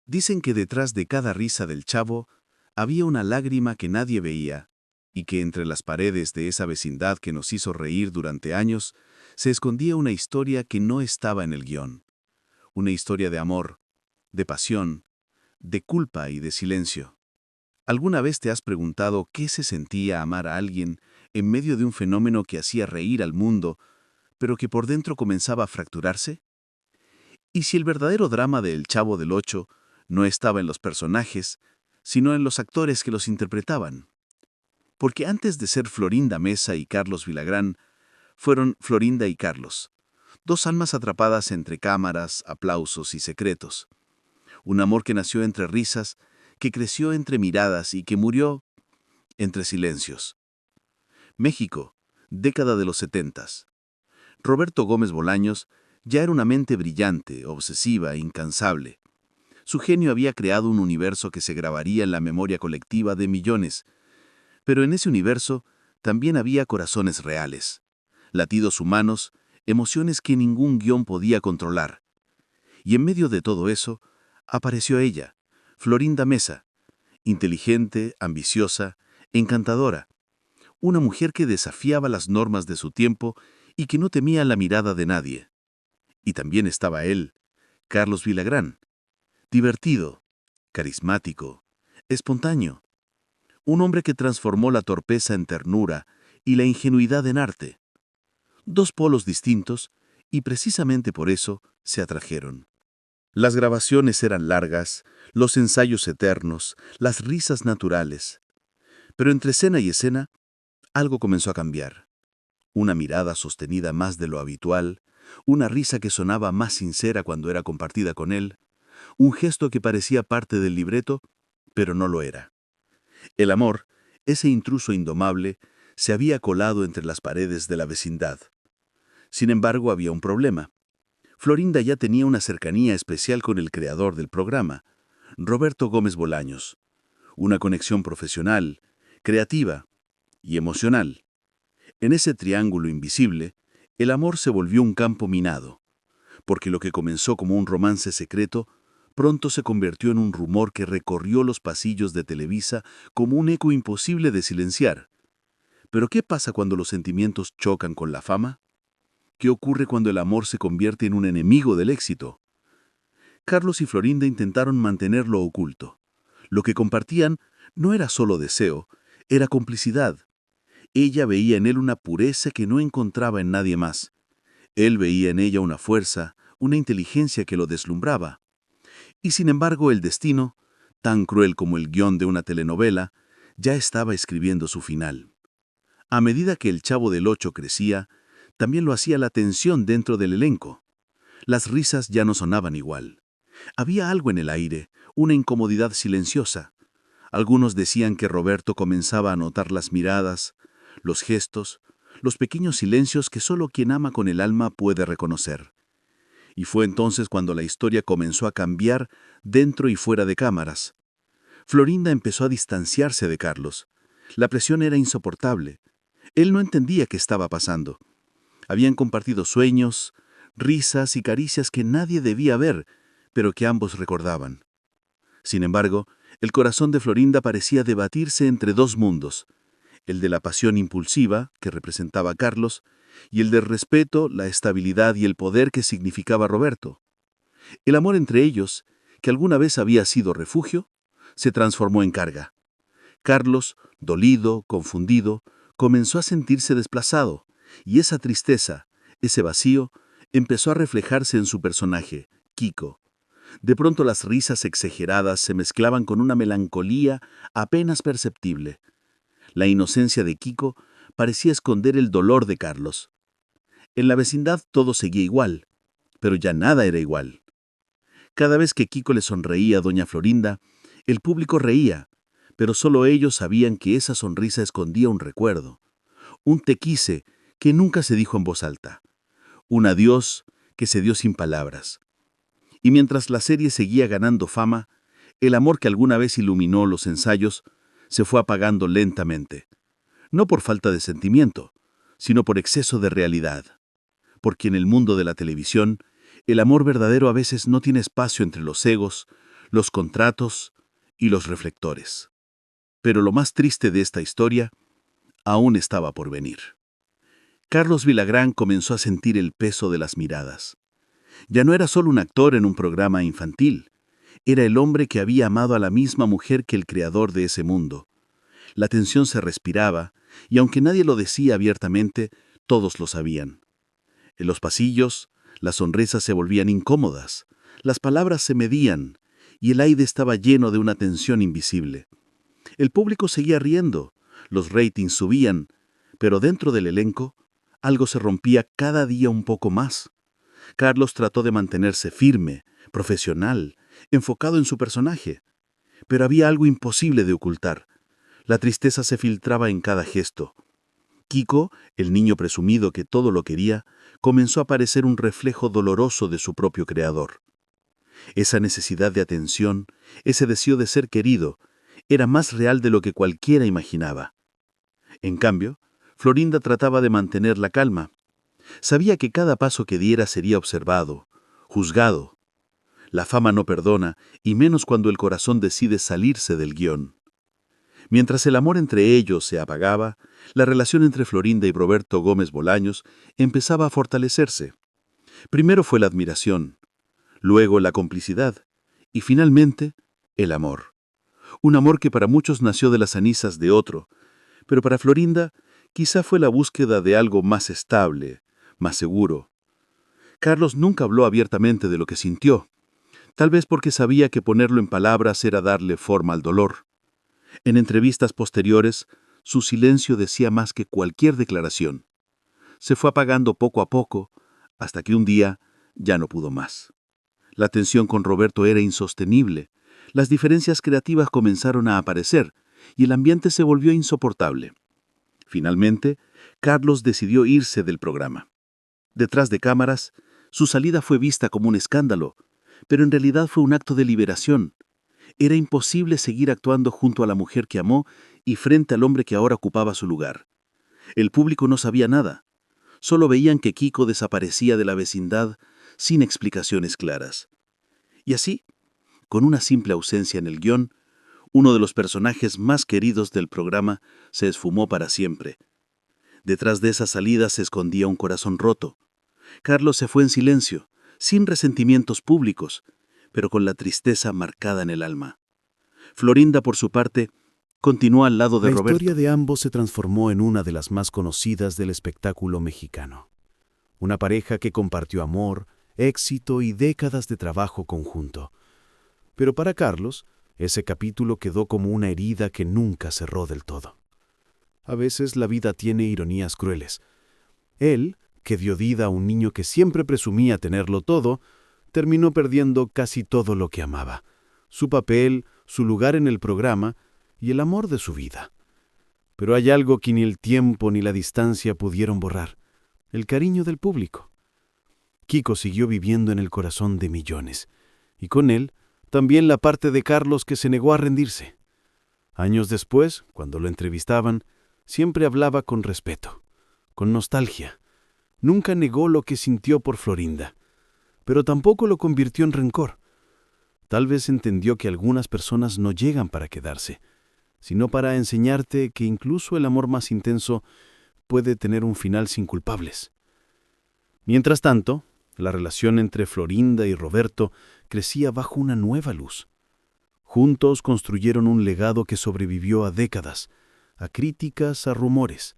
Dicen que detrás de cada risa del Chavo había una lágrima que nadie veía, y que entre las paredes de esa vecindad que nos hizo reír durante años se escondía una historia que no estaba en el guión. Una historia de amor, de pasión, de culpa y de silencio. ¿Alguna vez te has preguntado qué se sentía amar a alguien en medio de un fenómeno que hacía reír al mundo, pero que por dentro comenzaba a fracturarse? ¿Y si el verdadero drama de El Chavo del Ocho no estaba en los personajes, sino en los actores que los interpretaban? Porque antes de ser Florinda Mesa y Carlos Villagrán, fueron Florinda y Carlos, dos almas atrapadas entre cámaras, aplausos y secretos. Un amor que nació entre risas, que creció entre miradas y que murió entre silencios. México, década de los 70. Roberto Gómez Bolaños ya era una mente brillante, obsesiva e incansable. Su genio había creado un universo que se grabaría en la memoria colectiva de millones, pero en ese universo también había corazones reales, latidos humanos, emociones que ningún guión podía controlar. Y en medio de todo eso, apareció ella, Florinda Mesa, inteligente, ambiciosa, encantadora, una mujer que desafiaba las normas de su tiempo y que no temía la mirada de nadie. Y también estaba él, Carlos Villagrán, divertido, carismático, espontáneo, un hombre que transformó la torpeza en ternura y la ingenuidad en arte. Dos polos distintos, y precisamente por eso se atrajeron. Las grabaciones eran largas, los ensayos eternos, las risas naturales. Pero entre escena y escena, algo comenzó a cambiar. Una mirada sostenida más de lo habitual, una risa que sonaba más sincera cuando era compartida con él, un gesto que parecía parte del libreto, pero no lo era. El amor, ese intruso indomable, se había colado entre las paredes de la vecindad. Sin embargo, había un problema. Florinda ya tenía una cercanía especial con el creador del programa, Roberto Gómez Bolaños, una conexión profesional, creativa y emocional. En ese triángulo invisible, el amor se volvió un campo minado, porque lo que comenzó como un romance secreto, pronto se convirtió en un rumor que recorrió los pasillos de Televisa como un eco imposible de silenciar. Pero ¿qué pasa cuando los sentimientos chocan con la fama? ¿Qué ocurre cuando el amor se convierte en un enemigo del éxito? Carlos y Florinda intentaron mantenerlo oculto. Lo que compartían no era solo deseo, era complicidad. Ella veía en él una pureza que no encontraba en nadie más. Él veía en ella una fuerza, una inteligencia que lo deslumbraba. Y sin embargo el destino, tan cruel como el guión de una telenovela, ya estaba escribiendo su final. A medida que el Chavo del Ocho crecía, también lo hacía la tensión dentro del elenco. Las risas ya no sonaban igual. Había algo en el aire, una incomodidad silenciosa. Algunos decían que Roberto comenzaba a notar las miradas, los gestos, los pequeños silencios que solo quien ama con el alma puede reconocer. Y fue entonces cuando la historia comenzó a cambiar dentro y fuera de cámaras. Florinda empezó a distanciarse de Carlos. La presión era insoportable. Él no entendía qué estaba pasando. Habían compartido sueños, risas y caricias que nadie debía ver, pero que ambos recordaban. Sin embargo, el corazón de Florinda parecía debatirse entre dos mundos, el de la pasión impulsiva, que representaba a Carlos, y el del respeto, la estabilidad y el poder que significaba Roberto. El amor entre ellos, que alguna vez había sido refugio, se transformó en carga. Carlos, dolido, confundido, comenzó a sentirse desplazado, y esa tristeza, ese vacío, empezó a reflejarse en su personaje, Kiko. De pronto las risas exageradas se mezclaban con una melancolía apenas perceptible. La inocencia de Kiko parecía esconder el dolor de Carlos. En la vecindad todo seguía igual, pero ya nada era igual. Cada vez que Kiko le sonreía a doña Florinda, el público reía, pero solo ellos sabían que esa sonrisa escondía un recuerdo, un te quise que nunca se dijo en voz alta, un adiós que se dio sin palabras. Y mientras la serie seguía ganando fama, el amor que alguna vez iluminó los ensayos se fue apagando lentamente, no por falta de sentimiento, sino por exceso de realidad. Porque en el mundo de la televisión, el amor verdadero a veces no tiene espacio entre los egos, los contratos y los reflectores. Pero lo más triste de esta historia aún estaba por venir. Carlos Villagrán comenzó a sentir el peso de las miradas. Ya no era solo un actor en un programa infantil, era el hombre que había amado a la misma mujer que el creador de ese mundo. La tensión se respiraba, y aunque nadie lo decía abiertamente, todos lo sabían. En los pasillos, las sonrisas se volvían incómodas, las palabras se medían, y el aire estaba lleno de una tensión invisible. El público seguía riendo, los ratings subían, pero dentro del elenco, algo se rompía cada día un poco más. Carlos trató de mantenerse firme, profesional, enfocado en su personaje, pero había algo imposible de ocultar. La tristeza se filtraba en cada gesto. Kiko, el niño presumido que todo lo quería, comenzó a parecer un reflejo doloroso de su propio creador. Esa necesidad de atención, ese deseo de ser querido, era más real de lo que cualquiera imaginaba. En cambio, Florinda trataba de mantener la calma. Sabía que cada paso que diera sería observado, juzgado. La fama no perdona, y menos cuando el corazón decide salirse del guión. Mientras el amor entre ellos se apagaba, la relación entre Florinda y Roberto Gómez Bolaños empezaba a fortalecerse. Primero fue la admiración, luego la complicidad, y finalmente el amor. Un amor que para muchos nació de las cenizas de otro, pero para Florinda quizá fue la búsqueda de algo más estable, más seguro. Carlos nunca habló abiertamente de lo que sintió, tal vez porque sabía que ponerlo en palabras era darle forma al dolor. En entrevistas posteriores, su silencio decía más que cualquier declaración. Se fue apagando poco a poco, hasta que un día ya no pudo más. La tensión con Roberto era insostenible, las diferencias creativas comenzaron a aparecer, y el ambiente se volvió insoportable. Finalmente, Carlos decidió irse del programa. Detrás de cámaras, su salida fue vista como un escándalo, pero en realidad fue un acto de liberación. Era imposible seguir actuando junto a la mujer que amó y frente al hombre que ahora ocupaba su lugar. El público no sabía nada. Solo veían que Kiko desaparecía de la vecindad sin explicaciones claras. Y así, con una simple ausencia en el guión, uno de los personajes más queridos del programa se esfumó para siempre. Detrás de esa salida se escondía un corazón roto. Carlos se fue en silencio, sin resentimientos públicos, pero con la tristeza marcada en el alma. Florinda, por su parte, continuó al lado de Roberto. La historia de ambos se transformó en una de las más conocidas del espectáculo mexicano. Una pareja que compartió amor, éxito y décadas de trabajo conjunto. Pero para Carlos, ese capítulo quedó como una herida que nunca cerró del todo. A veces la vida tiene ironías crueles. Él, que dio vida a un niño que siempre presumía tenerlo todo, terminó perdiendo casi todo lo que amaba: su papel, su lugar en el programa y el amor de su vida. Pero hay algo que ni el tiempo ni la distancia pudieron borrar: el cariño del público. Kiko siguió viviendo en el corazón de millones, y con él también la parte de Carlos que se negó a rendirse. Años después, cuando lo entrevistaban, siempre hablaba con respeto, con nostalgia. Nunca negó lo que sintió por Florinda, pero tampoco lo convirtió en rencor. Tal vez entendió que algunas personas no llegan para quedarse, sino para enseñarte que incluso el amor más intenso puede tener un final sin culpables. Mientras tanto, la relación entre Florinda y Roberto crecía bajo una nueva luz. Juntos construyeron un legado que sobrevivió a décadas, a críticas, a rumores.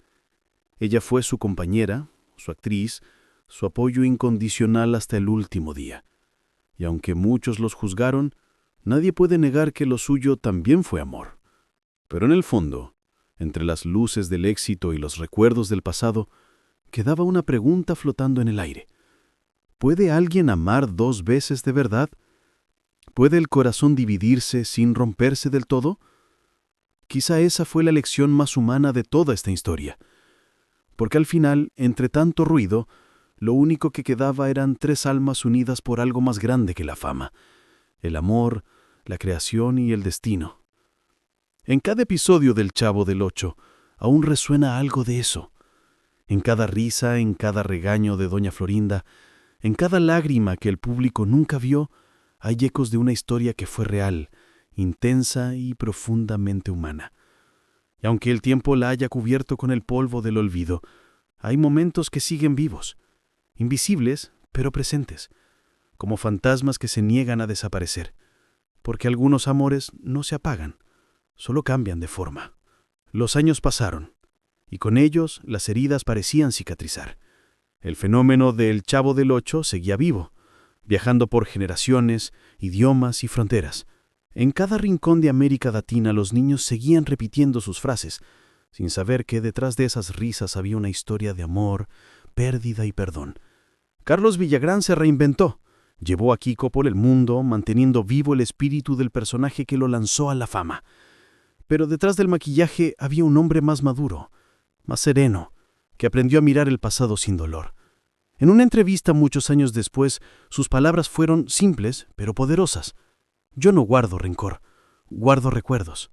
Ella fue su compañera, su actriz, su apoyo incondicional hasta el último día. Y aunque muchos los juzgaron, nadie puede negar que lo suyo también fue amor. Pero en el fondo, entre las luces del éxito y los recuerdos del pasado, quedaba una pregunta flotando en el aire. ¿Puede alguien amar dos veces de verdad? ¿Puede el corazón dividirse sin romperse del todo? Quizá esa fue la lección más humana de toda esta historia. Porque al final, entre tanto ruido, lo único que quedaba eran tres almas unidas por algo más grande que la fama: el amor, la creación y el destino. En cada episodio del Chavo del Ocho aún resuena algo de eso. En cada risa, en cada regaño de doña Florinda, en cada lágrima que el público nunca vio, hay ecos de una historia que fue real, intensa y profundamente humana. Y aunque el tiempo la haya cubierto con el polvo del olvido, hay momentos que siguen vivos, invisibles pero presentes, como fantasmas que se niegan a desaparecer, porque algunos amores no se apagan, solo cambian de forma. Los años pasaron, y con ellos las heridas parecían cicatrizar. El fenómeno del Chavo del Ocho seguía vivo, viajando por generaciones, idiomas y fronteras. En cada rincón de América Latina los niños seguían repitiendo sus frases, sin saber que detrás de esas risas había una historia de amor, pérdida y perdón. Carlos Villagrán se reinventó. Llevó a Kiko por el mundo, manteniendo vivo el espíritu del personaje que lo lanzó a la fama. Pero detrás del maquillaje había un hombre más maduro, más sereno, que aprendió a mirar el pasado sin dolor. En una entrevista muchos años después, sus palabras fueron simples, pero poderosas. Yo no guardo rencor, guardo recuerdos.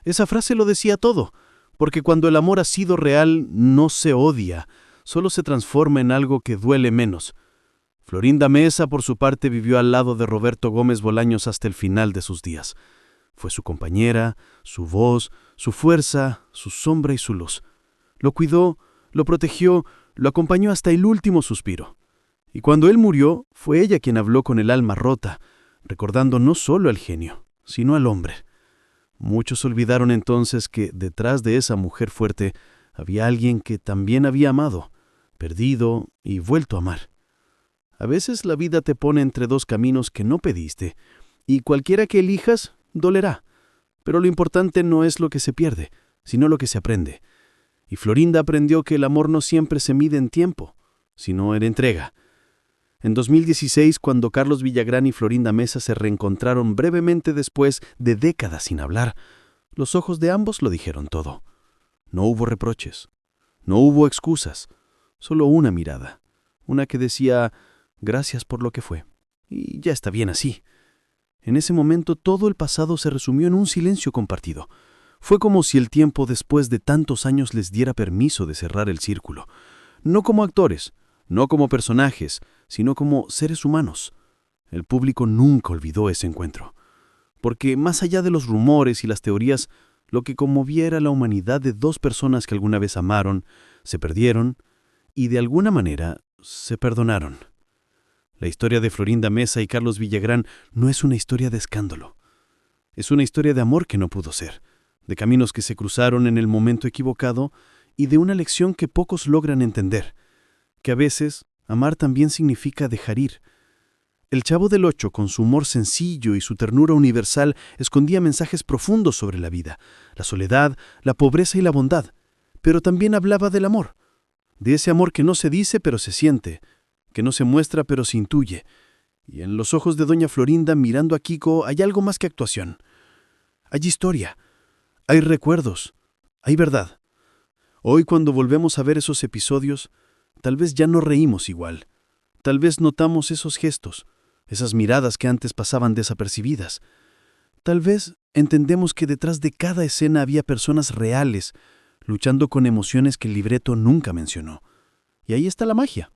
Esa frase lo decía todo, porque cuando el amor ha sido real, no se odia, solo se transforma en algo que duele menos. Florinda Mesa, por su parte, vivió al lado de Roberto Gómez Bolaños hasta el final de sus días. Fue su compañera, su voz, su fuerza, su sombra y su luz. Lo cuidó, lo protegió, lo acompañó hasta el último suspiro. Y cuando él murió, fue ella quien habló con el alma rota, recordando no solo al genio, sino al hombre. Muchos olvidaron entonces que detrás de esa mujer fuerte había alguien que también había amado, perdido y vuelto a amar. A veces la vida te pone entre dos caminos que no pediste, y cualquiera que elijas dolerá. Pero lo importante no es lo que se pierde, sino lo que se aprende. Y Florinda aprendió que el amor no siempre se mide en tiempo, sino en entrega. En 2016, cuando Carlos Villagrán y Florinda Mesa se reencontraron brevemente después de décadas sin hablar, los ojos de ambos lo dijeron todo. No hubo reproches, no hubo excusas, solo una mirada, una que decía, gracias por lo que fue, y ya está bien así. En ese momento todo el pasado se resumió en un silencio compartido. Fue como si el tiempo después de tantos años les diera permiso de cerrar el círculo. No como actores, no como personajes, sino como seres humanos. El público nunca olvidó ese encuentro. Porque más allá de los rumores y las teorías, lo que conmovía era la humanidad de dos personas que alguna vez amaron, se perdieron y de alguna manera se perdonaron. La historia de Florinda Mesa y Carlos Villagrán no es una historia de escándalo. Es una historia de amor que no pudo ser, de caminos que se cruzaron en el momento equivocado y de una lección que pocos logran entender, que a veces amar también significa dejar ir. El Chavo del Ocho, con su humor sencillo y su ternura universal, escondía mensajes profundos sobre la vida, la soledad, la pobreza y la bondad, pero también hablaba del amor, de ese amor que no se dice pero se siente, que no se muestra pero se intuye. Y en los ojos de doña Florinda, mirando a Kiko, hay algo más que actuación. Hay historia, hay recuerdos, hay verdad. Hoy, cuando volvemos a ver esos episodios, tal vez ya no reímos igual. Tal vez notamos esos gestos, esas miradas que antes pasaban desapercibidas. Tal vez entendemos que detrás de cada escena había personas reales, luchando con emociones que el libreto nunca mencionó. Y ahí está la magia,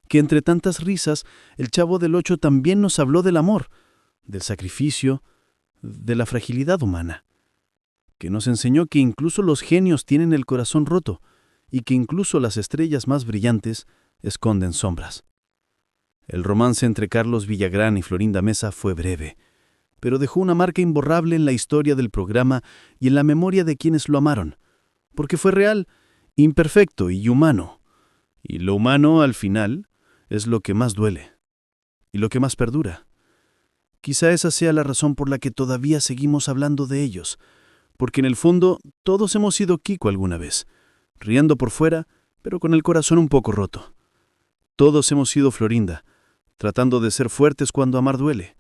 que entre tantas risas, el Chavo del Ocho también nos habló del amor, del sacrificio, de la fragilidad humana, que nos enseñó que incluso los genios tienen el corazón roto y que incluso las estrellas más brillantes esconden sombras. El romance entre Carlos Villagrán y Florinda Mesa fue breve, pero dejó una marca imborrable en la historia del programa y en la memoria de quienes lo amaron, porque fue real, imperfecto y humano. Y lo humano, al final, es lo que más duele y lo que más perdura. Quizá esa sea la razón por la que todavía seguimos hablando de ellos, porque en el fondo todos hemos sido Kiko alguna vez, riendo por fuera, pero con el corazón un poco roto. Todos hemos sido Florinda, tratando de ser fuertes cuando amar duele.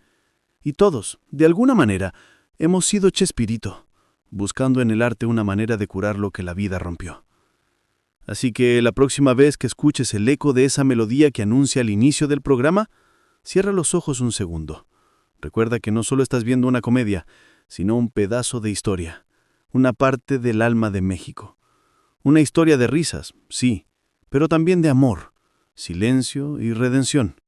Y todos, de alguna manera, hemos sido Chespirito, buscando en el arte una manera de curar lo que la vida rompió. Así que la próxima vez que escuches el eco de esa melodía que anuncia el inicio del programa, cierra los ojos un segundo. Recuerda que no solo estás viendo una comedia, sino un pedazo de historia, una parte del alma de México. Una historia de risas, sí, pero también de amor, silencio y redención.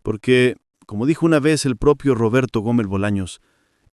Porque Como dijo una vez el propio Roberto Gómez Bolaños,